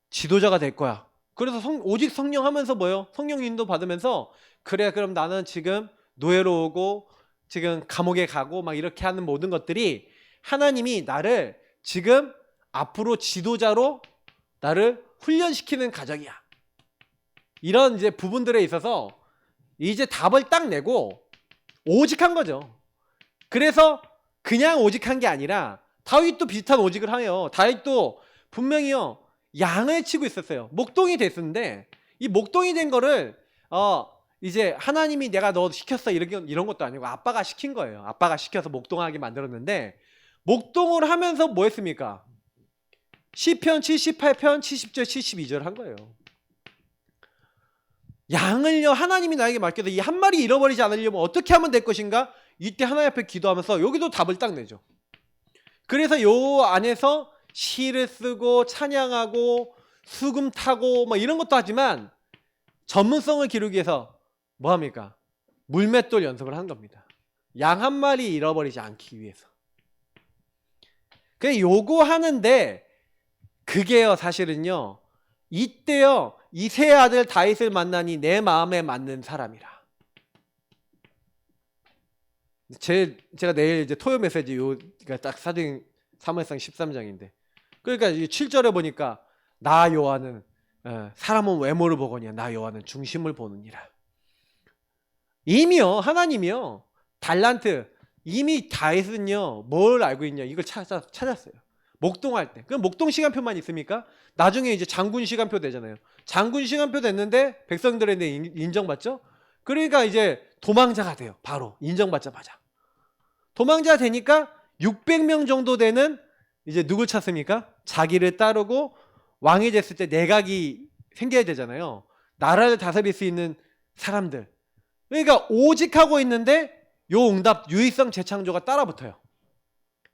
지도자가 될 거야. 그래서 오직 성령 하면서 뭐예요? 성령 인도 받으면서, 그래 그럼 나는 지금 노예로 오고 지금 감옥에 가고 막 이렇게 하는 모든 것들이 하나님이 나를 지금 앞으로 지도자로 나를 훈련시키는 과정이야. 이런 이제 부분들에 있어서 이제 답을 딱 내고 오직한 거죠. 그래서 그냥 오직한 게 아니라 다윗도 비슷한 오직을 하요. 다윗도 분명히요 양을 치고 있었어요. 목동이 됐는데 이 목동이 된 거를 이제 하나님이 내가 너 시켰어 이런 것도 아니고 아빠가 시킨 거예요. 아빠가 시켜서 목동하게 만들었는데, 목동을 하면서 뭐 했습니까? 시편 78편 70절 72절 한 거예요. 양을요 하나님이 나에게 맡겨서 이 한 마리 잃어버리지 않으려면 어떻게 하면 될 것인가? 이때 하나님 앞에 기도하면서 여기도 답을 딱 내죠. 그래서 요 안에서 시를 쓰고 찬양하고 수금 타고 뭐 이런 것도 하지만 전문성을 기르기 위해서 뭐 합니까? 물맷돌 연습을 한 겁니다. 양 한 마리 잃어버리지 않기 위해서. 그래 요거 하는데 그게요 사실은요 이때요 이세 아들 다윗을 만나니 내 마음에 맞는 사람이라. 제가 내일 이제 토요 메시지 요가 딱 사무엘상 13장인데, 그러니까 7절에 보니까 나 여호와는 사람은 외모를 보거니와 나 여호와는 중심을 보느니라. 이미요 하나님이요 달란트, 이미 다윗은요 뭘 알고 있냐 이걸 찾았어요. 목동할 때. 그럼 목동 시간표만 있습니까? 나중에 이제 장군 시간표 되잖아요. 장군 시간표 됐는데 백성들한테 인정받죠? 그러니까 이제 도망자가 돼요. 바로 인정받자마자. 도망자가 되니까 600명 정도 되는 이제 누굴 찾습니까? 자기를 따르고 왕이 됐을 때 내각이 생겨야 되잖아요. 나라를 다스릴 수 있는 사람들. 그러니까 오직하고 있는데 요 응답 유의성 재창조가 따라붙어요.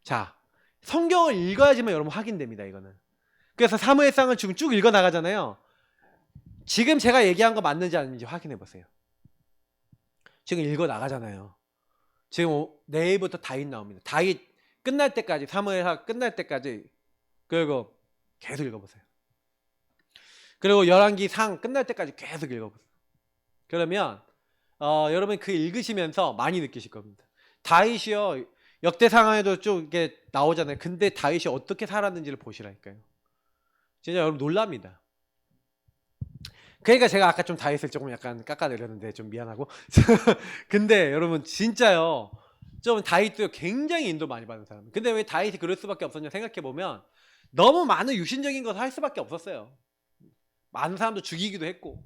자, 성경을 읽어야지만 여러분 확인됩니다. 이거는. 그래서 사무엘상을 지금 쭉 읽어 나가잖아요. 지금 제가 얘기한 거 맞는지 아닌지 확인해 보세요. 지금 읽어 나가잖아요. 지금 내일부터 다윗 나옵니다. 다윗 끝날 때까지, 사무엘하 끝날 때까지, 그리고 계속 읽어보세요. 그리고 열왕기 상 끝날 때까지 계속 읽어보세요. 그러면 여러분 그 읽으시면서 많이 느끼실 겁니다. 다윗이요 역대상에도 좀 이렇게 나오잖아요. 근데 다윗이 어떻게 살았는지를 보시라니까요. 진짜 여러분 놀랍니다. 그러니까 제가 아까 좀 다윗을 조금 약간 깎아내렸는데 좀 미안하고. 근데 여러분 진짜요 좀 다윗도 굉장히 인도 많이 받은 사람. 근데 왜 다윗이 그럴 수밖에 없었냐 생각해보면 너무 많은 육신적인 것을 할 수밖에 없었어요. 많은 사람도 죽이기도 했고.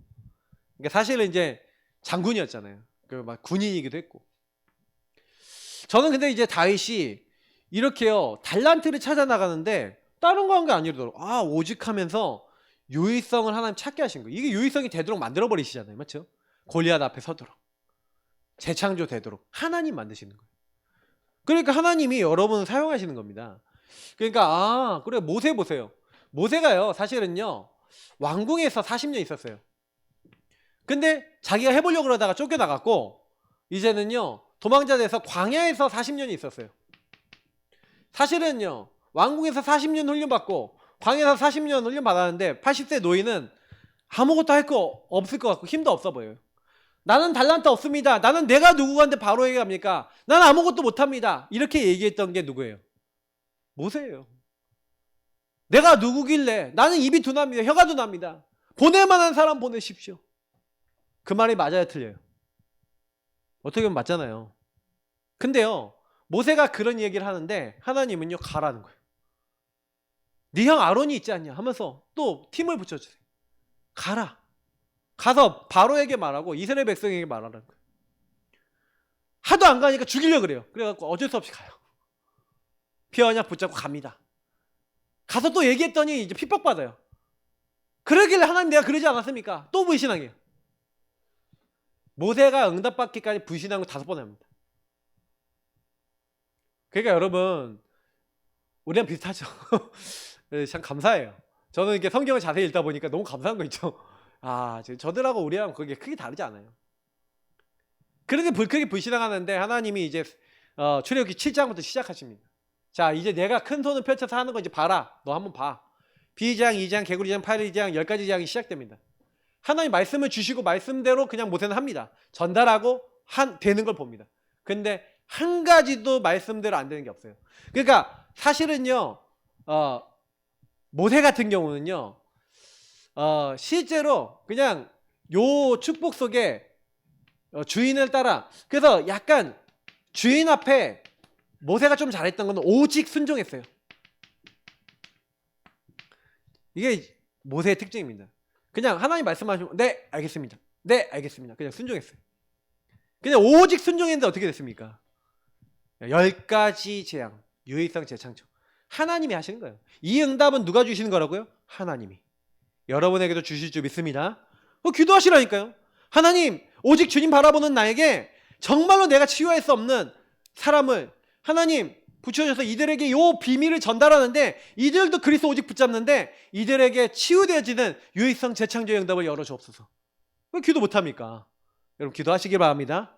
그러니까 사실은 이제 장군이었잖아요. 그 막 군인이기도 했고. 저는 근데 이제 다윗이 이렇게요 달란트를 찾아 나가는데 다른 거 한 게 아니더라고요. 오직하면서 유의성을 하나님 찾게 하신 거예요. 이게 유의성이 되도록 만들어 버리시잖아요. 맞죠? 골리앗 앞에 서도록, 재창조 되도록 하나님 만드시는 거예요. 그러니까 하나님이 여러분을 사용하시는 겁니다. 그러니까 그래 모세 보세요. 모세가요 사실은요 왕궁에서 40년 있었어요. 근데 자기가 해보려고 그러다가 쫓겨나갔고 이제는요 도망자 돼서 광야에서 40년이 있었어요. 사실은요 왕궁에서 40년 훈련받고 광야에서 40년 훈련받았는데 80세 노인은 아무것도 할 거 없을 것 같고 힘도 없어 보여요. 나는 달란트 없습니다. 나는 내가 누구한테 바로 얘기합니까? 나는 아무것도 못합니다. 이렇게 얘기했던 게 누구예요? 모세예요. 내가 누구길래 나는 입이 둔합니다. 혀가 둔합니다. 보낼 만한 사람 보내십시오. 그 말이 맞아요 틀려요? 어떻게 보면 맞잖아요. 근데요 모세가 그런 얘기를 하는데 하나님은요 가라는 거예요. 네 형 아론이 있지 않냐 하면서 또 팀을 붙여주세요. 가라. 가서 바로에게 말하고 이스라엘 백성에게 말하라는 거예요. 하도 안 가니까 죽이려고 그래요. 그래갖고 어쩔 수 없이 가요. 피 언약 붙잡고 갑니다. 가서 또 얘기했더니 이제 핍박받아요. 그러길래 하나님 내가 그러지 않았습니까? 또 불신한 게요. 모세가 응답받기까지 불신한 거 5번 합니다. 그러니까 여러분 우리랑 비슷하죠. 참 감사해요. 저는 이렇게 성경을 자세히 읽다 보니까 너무 감사한 거 있죠. 아, 저들하고 우리랑 그게 크게 다르지 않아요. 그런데 크게 불신앙하는데 하나님이 이제 출애굽기 7장부터 시작하십니다. 자, 이제 내가 큰 손을 펼쳐서 하는 거 이제 봐라. 너 한번 봐. 비장, 2장, 개구리장, 8장, 10가지 장이 시작됩니다. 하나님 말씀을 주시고 말씀대로 그냥 모세는 합니다. 전달하고 되는 걸 봅니다. 근데 한 가지도 말씀대로 안 되는 게 없어요. 그러니까 사실은요, 모세 같은 경우는요, 실제로 그냥 요 축복 속에 주인을 따라, 그래서 약간 주인 앞에 모세가 좀 잘했던 건 오직 순종했어요. 이게 모세의 특징입니다. 그냥 하나님 말씀하시면 네 알겠습니다. 네 알겠습니다. 그냥 순종했어요. 그냥 오직 순종했는데 어떻게 됐습니까? 10가지 재앙, 유의성 재창조. 하나님이 하시는 거예요. 이 응답은 누가 주시는 거라고요? 하나님이. 여러분에게도 주실 줄 믿습니다. 기도하시라니까요. 하나님, 오직 주님 바라보는 나에게 정말로 내가 치유할 수 없는 사람을 하나님 붙여줘서 이들에게 요 비밀을 전달하는데 이들도 그리스도 오직 붙잡는데 이들에게 치유되어지는 유익성 재창조의 응답을 열어주옵소서. 왜 기도 못합니까? 여러분 기도하시기 바랍니다.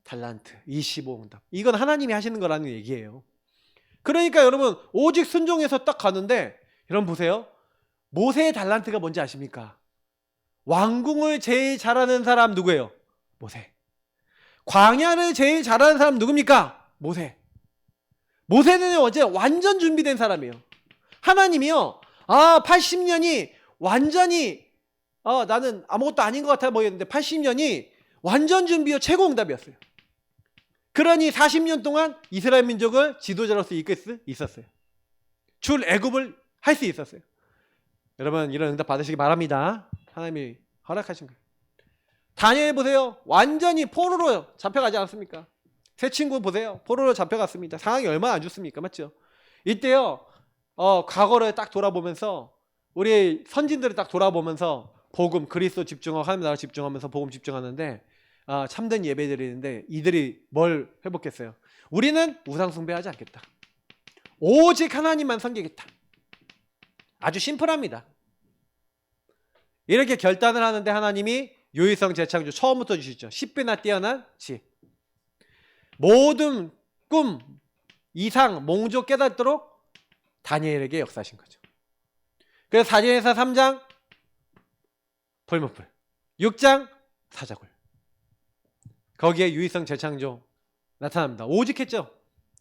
달란트 25 응답. 이건 하나님이 하시는 거라는 얘기예요. 그러니까 여러분 오직 순종해서 딱 가는데 여러분 보세요. 모세의 달란트가 뭔지 아십니까? 왕궁을 제일 잘하는 사람 누구예요? 모세. 광야를 제일 잘하는 사람 누굽니까? 모세. 모세는 어제 완전 준비된 사람이에요. 하나님이요. 80년이 완전히 나는 아무것도 아닌 것 같아 보였는데 80년이 완전 준비요 최고 응답이었어요. 그러니 40년 동안 이스라엘 민족을 지도자로서 이끌 수 있었어요. 출 애굽을 할 수 있었어요. 여러분 이런 응답 받으시기 바랍니다. 하나님이 허락하신 거예요. 다니엘 보세요. 완전히 포로로 잡혀가지 않았습니까? 새 친구 보세요. 포로로 잡혀갔습니다. 상황이 얼마나 안 좋습니까? 맞죠? 이때요. 과거를 딱 돌아보면서 우리 선진들을 딱 돌아보면서 복음, 그리스도 집중하고 하나님 나라 집중하면서 복음 집중하는데 참된 예배 드리는데 이들이 뭘 회복했어요? 우리는 우상 숭배하지 않겠다. 오직 하나님만 섬기겠다. 아주 심플합니다. 이렇게 결단을 하는데 하나님이 유의성 재창조 처음부터 주시죠. 10배나 뛰어난 지. 모든 꿈, 이상, 몽조 깨닫도록 다니엘에게 역사하신 거죠. 그래서 다니엘서 3장 벌목불, 6장 사자굴. 거기에 유의성 재창조 나타납니다. 오직했죠?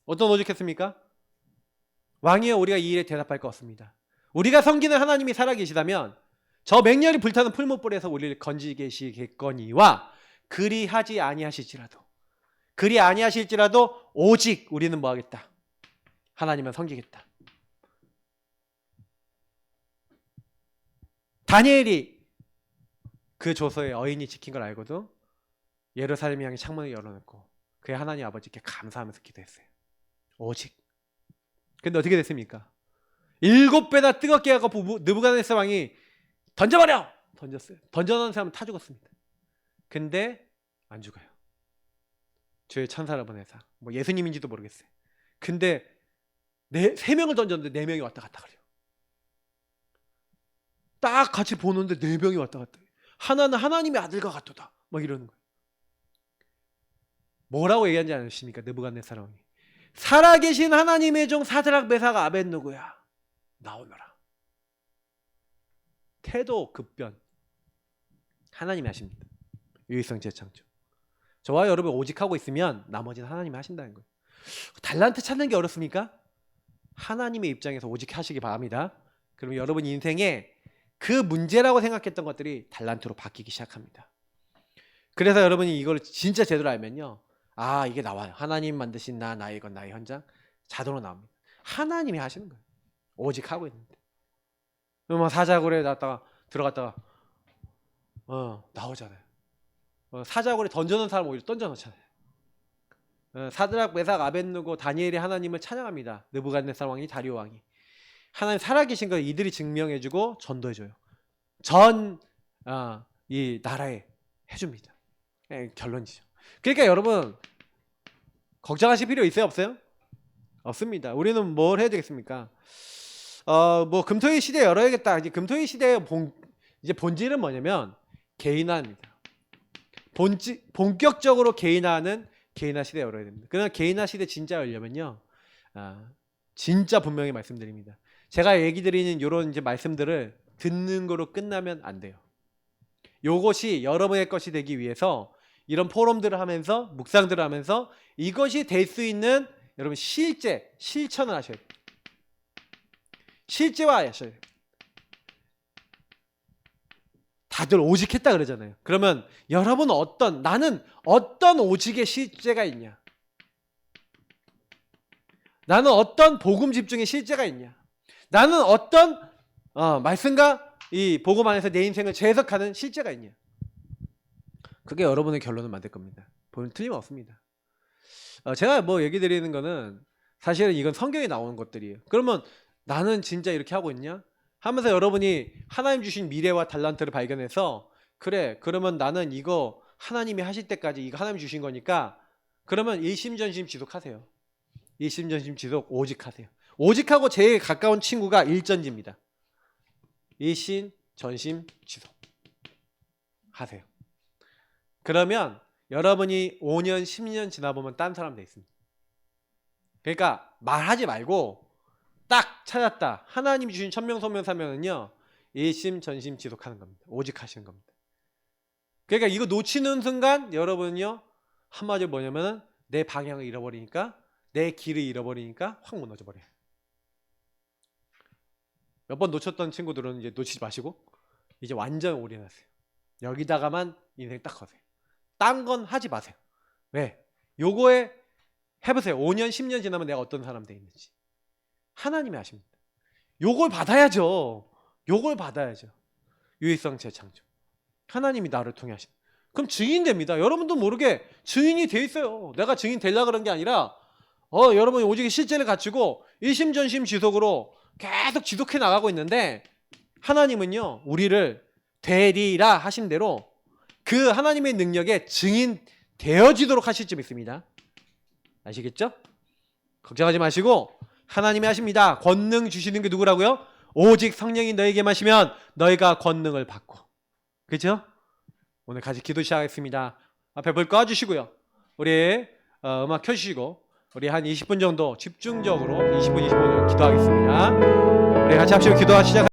어떤 오직했습니까? 왕이여 우리가 이 일에 대답할 것 없습니다. 우리가 섬기는 하나님이 살아계시다면 저 맹렬히 불타는 풀무불에서 우리를 건지계시겠거니와 그리하지 아니하실지라도 오직 우리는 뭐하겠다? 하나님은 섬기겠다. 다니엘이 그 조서에 어인이 지킨 걸 알고도 예루살렘 향해 창문을 열어놓고 그의 하나님 아버지께 감사하면서 기도했어요. 오직. 근데 어떻게 됐습니까? 7배나 뜨겁게 하고 느부갓네살 왕이 던져버려! 던졌어요. 던져놓은 사람은 타 죽었습니다. 근데 안 죽어요. 주의 천사를 보내사. 뭐 예수님인지도 모르겠어요. 근데 3명을 던졌는데 4명이 왔다 갔다 그래요. 딱 같이 보는데 4명이 왔다 갔다. 하나는 하나님의 아들과 같도다. 막 이러는 거예요. 뭐라고 얘기하는지 아십니까? 느부갓네살 왕이. 살아계신 하나님의 종 사드락 메삭 아벳느고야 나오너라. 태도 급변. 하나님이 하십니다. 유의성 재창조. 저와 여러분 오직하고 있으면 나머지는 하나님이 하신다는 거예요. 달란트 찾는 게 어렵습니까? 하나님의 입장에서 오직 하시기 바랍니다. 그러면 여러분 인생에 그 문제라고 생각했던 것들이 달란트로 바뀌기 시작합니다. 그래서 여러분이 이걸 진짜 제대로 알면요. 이게 나와요. 하나님 만드신 나의 것, 나의 현장 자동으로 나옵니다. 하나님이 하시는 거예요. 오직 하고 있는데. 그러면 사자굴에 들어갔다가 나오잖아요. 사자굴에 던져놓은 사람 오히려 던져놓잖아요. 사드락 메삭 아벳느고 다니엘이 하나님을 찬양합니다. 느부갓네살 왕이 다리오 왕이 하나님 살아계신 걸 이들이 증명해주고 전도해줘요. 전 이 나라에 해줍니다. 결론이죠. 그러니까 여러분 걱정하실 필요 있어요, 없어요? 없습니다. 우리는 뭘 해야 되겠습니까? 뭐 금토일 시대 열어야겠다. 이제 금토일 시대의 이제 본질은 뭐냐면 개인화입니다. 본격적으로 개인화하는 개인화 시대 열어야 됩니다. 그러나 개인화 시대 진짜 열려면요, 진짜 분명히 말씀드립니다. 제가 얘기 드리는 이런 이제 말씀들을 듣는 거로 끝나면 안 돼요. 요것이 여러분의 것이 되기 위해서 이런 포럼들을 하면서 묵상들을 하면서 이것이 될 수 있는 여러분 실천을 하셔야 돼요. 실제화하셔야 돼요. 다들 오직했다 그러잖아요. 그러면 여러분 나는 어떤 오직의 실제가 있냐? 나는 어떤 복음 집중의 실제가 있냐? 나는 어떤 말씀과 이 복음 안에서 내 인생을 재해석하는 실제가 있냐? 그게 여러분의 결론을 만들 겁니다. 보면 틀림없습니다. 제가 뭐 얘기 드리는 거는 사실은 이건 성경에 나오는 것들이에요. 그러면 나는 진짜 이렇게 하고 있냐? 하면서 여러분이 하나님 주신 미래와 달란트를 발견해서 그래, 그러면 나는 이거 하나님이 하실 때까지 이거 하나님 주신 거니까 그러면 일심전심 지속하세요. 일심전심 지속 오직하세요. 오직하고 제일 가까운 친구가 일전지입니다. 일심 전심 지속 하세요. 그러면 여러분이 5년 10년 지나보면 딴 사람 돼 있습니다. 그러니까 말하지 말고 딱 찾았다. 하나님 주신 천명성명사명은요, 일심 전심 지속하는 겁니다. 오직 하시는 겁니다. 그러니까 이거 놓치는 순간 여러분은요, 한마디로 뭐냐면은 내 방향을 잃어버리니까, 내 길을 잃어버리니까 확 무너져 버려요. 몇 번 놓쳤던 친구들은 이제 놓치지 마시고 이제 완전 올인하세요. 여기다가만 인생 딱 거세요. 딴 건 하지 마세요. 왜? 요거에 해보세요. 5년 10년 지나면 내가 어떤 사람 돼 있는지 하나님이 아십니다. 요걸 받아야죠. 요걸 받아야죠. 유일성 재창조. 하나님이 나를 통해 하신. 그럼 증인 됩니다. 여러분도 모르게 증인이 돼 있어요. 내가 증인 되려고 그런 게 아니라 여러분이 오직 실제를 갖추고 일심전심 지속으로 계속 지속해 나가고 있는데 하나님은요, 우리를 되리라 하신 대로 그 하나님의 능력에 증인 되어지도록 하실 줄 믿습니다. 아시겠죠? 걱정하지 마시고 하나님이 하십니다. 권능 주시는 게 누구라고요? 오직 성령이 너에게 마시면 너희가 권능을 받고. 그렇죠? 오늘 같이 기도 시작하겠습니다. 앞에 불 꺼주시고요. 우리 음악 켜주시고 우리 한 20분 정도 집중적으로 20분 정도 기도하겠습니다. 우리 같이 합시다. 기도하시죠.